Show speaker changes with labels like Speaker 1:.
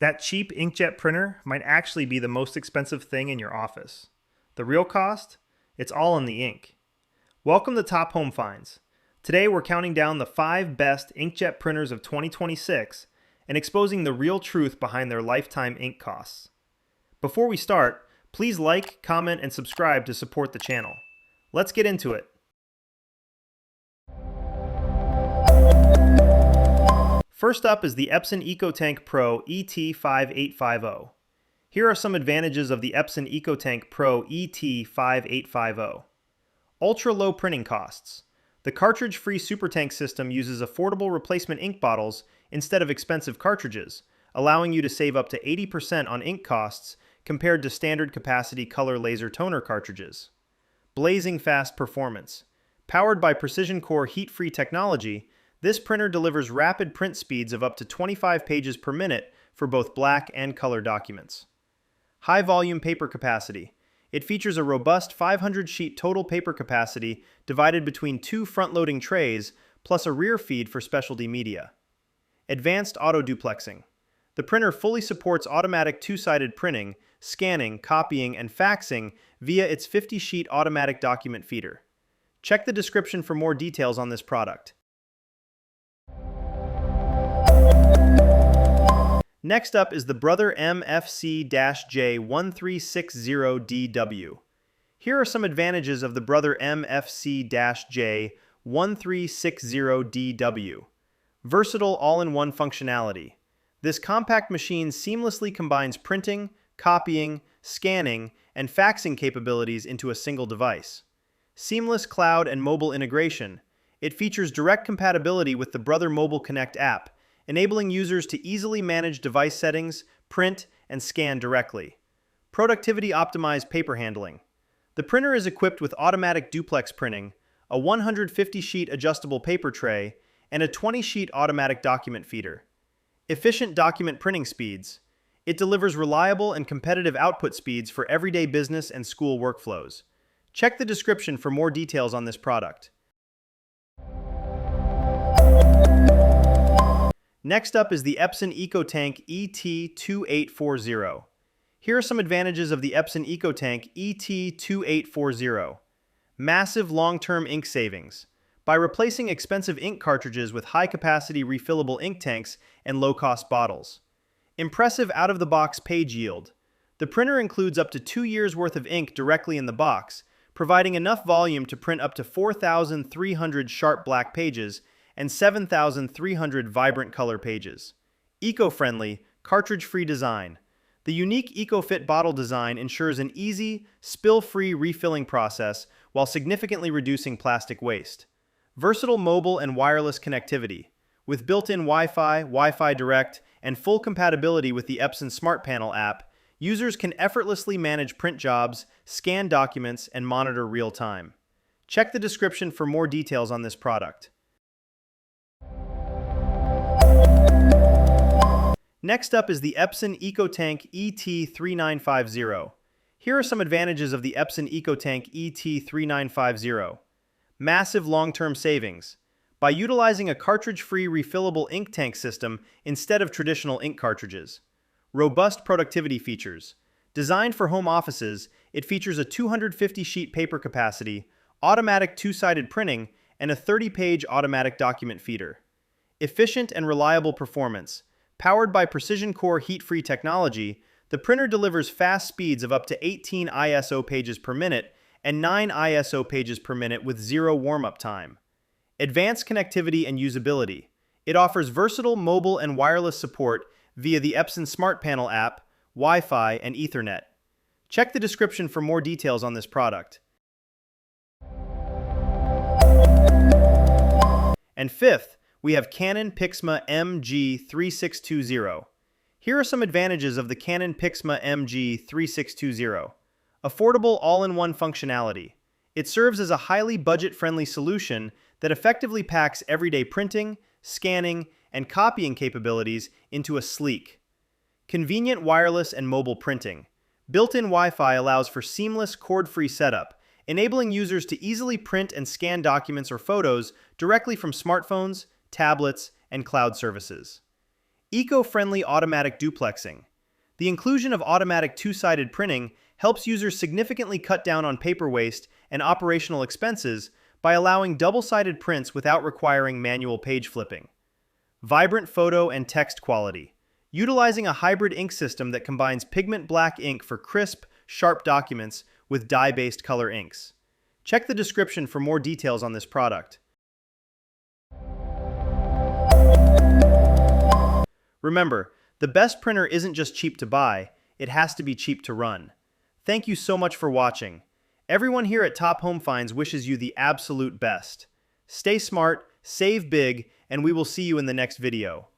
Speaker 1: That cheap inkjet printer might actually be the most expensive thing in your office. The real cost? It's all in the ink. Welcome to Top Home Finds. Today we're counting down the 5 best inkjet printers of 2026 and exposing the real truth behind their lifetime ink costs. Before we start, please like, comment, and subscribe to support the channel. Let's get into it. First up is the Epson EcoTank Pro ET5850. Here are some advantages of the Epson EcoTank Pro ET5850. Ultra-low printing costs. The cartridge-free SuperTank system uses affordable replacement ink bottles instead of expensive cartridges, allowing you to save up to 80% on ink costs compared to standard capacity color laser toner cartridges. Blazing fast performance. Powered by Precision Core heat-free technology, this printer delivers rapid print speeds of up to 25 pages per minute for both black and color documents. High volume paper capacity. It features a robust 500-sheet total paper capacity divided between 2 front-loading trays plus a rear feed for specialty media. Advanced auto-duplexing. The printer fully supports automatic two-sided printing, scanning, copying, and faxing via its 50-sheet automatic document feeder. Check the description for more details on this product. Next up is the Brother MFC-J1360DW. Here are some advantages of the Brother MFC-J1360DW. Versatile all-in-one functionality. This compact machine seamlessly combines printing, copying, scanning, and faxing capabilities into a single device. Seamless cloud and mobile integration. It features direct compatibility with the Brother Mobile Connect app, enabling users to easily manage device settings, print, and scan directly. Productivity-optimized paper handling. The printer is equipped with automatic duplex printing, a 150-sheet adjustable paper tray, and a 20-sheet automatic document feeder. Efficient document printing speeds. It delivers reliable and competitive output speeds for everyday business and school workflows. Check the description for more details on this product. Next up is the Epson EcoTank ET2840. Here are some advantages of the Epson EcoTank ET2840. Massive long-term ink savings. By replacing expensive ink cartridges with high-capacity refillable ink tanks and low-cost bottles. Impressive out-of-the-box page yield. The printer includes up to 2 years' worth of ink directly in the box, providing enough volume to print up to 4,300 sharp black pages and 7,300 vibrant color pages. Eco-friendly, cartridge-free design. The unique EcoFit bottle design ensures an easy, spill-free refilling process while significantly reducing plastic waste. Versatile mobile and wireless connectivity. With built-in Wi-Fi, Wi-Fi Direct, and full compatibility with the Epson Smart Panel app, users can effortlessly manage print jobs, scan documents, and monitor real-time. Check the description for more details on this product. Next up is the Epson EcoTank ET3950. Here are some advantages of the Epson EcoTank ET3950. Massive long-term savings. By utilizing a cartridge-free refillable ink tank system instead of traditional ink cartridges. Robust productivity features. Designed for home offices, it features a 250-sheet paper capacity, automatic two-sided printing, and a 30-page automatic document feeder. Efficient and reliable performance. Powered by Precision Core heat-free technology, the printer delivers fast speeds of up to 18 ISO pages per minute and 9 ISO pages per minute with zero warm-up time. Advanced connectivity and usability. It offers versatile mobile and wireless support via the Epson Smart Panel app, Wi-Fi, and Ethernet. Check the description for more details on this product. And fifth, we have Canon PIXMA MG3620. Here are some advantages of the Canon PIXMA MG3620. Affordable all-in-one functionality. It serves as a highly budget-friendly solution that effectively packs everyday printing, scanning, and copying capabilities into a sleek, convenient wireless and mobile printing. Built-in Wi-Fi allows for seamless cord-free setup, enabling users to easily print and scan documents or photos directly from smartphones, tablets, and cloud services. Eco-friendly automatic duplexing. The inclusion of automatic two-sided printing helps users significantly cut down on paper waste and operational expenses by allowing double-sided prints without requiring manual page flipping. Vibrant photo and text quality. Utilizing a hybrid ink system that combines pigment black ink for crisp, sharp documents with dye-based color inks. Check the description for more details on this product. Remember, the best printer isn't just cheap to buy, it has to be cheap to run. Thank you so much for watching. Everyone here at Top Home Finds wishes you the absolute best. Stay smart, save big, and we will see you in the next video.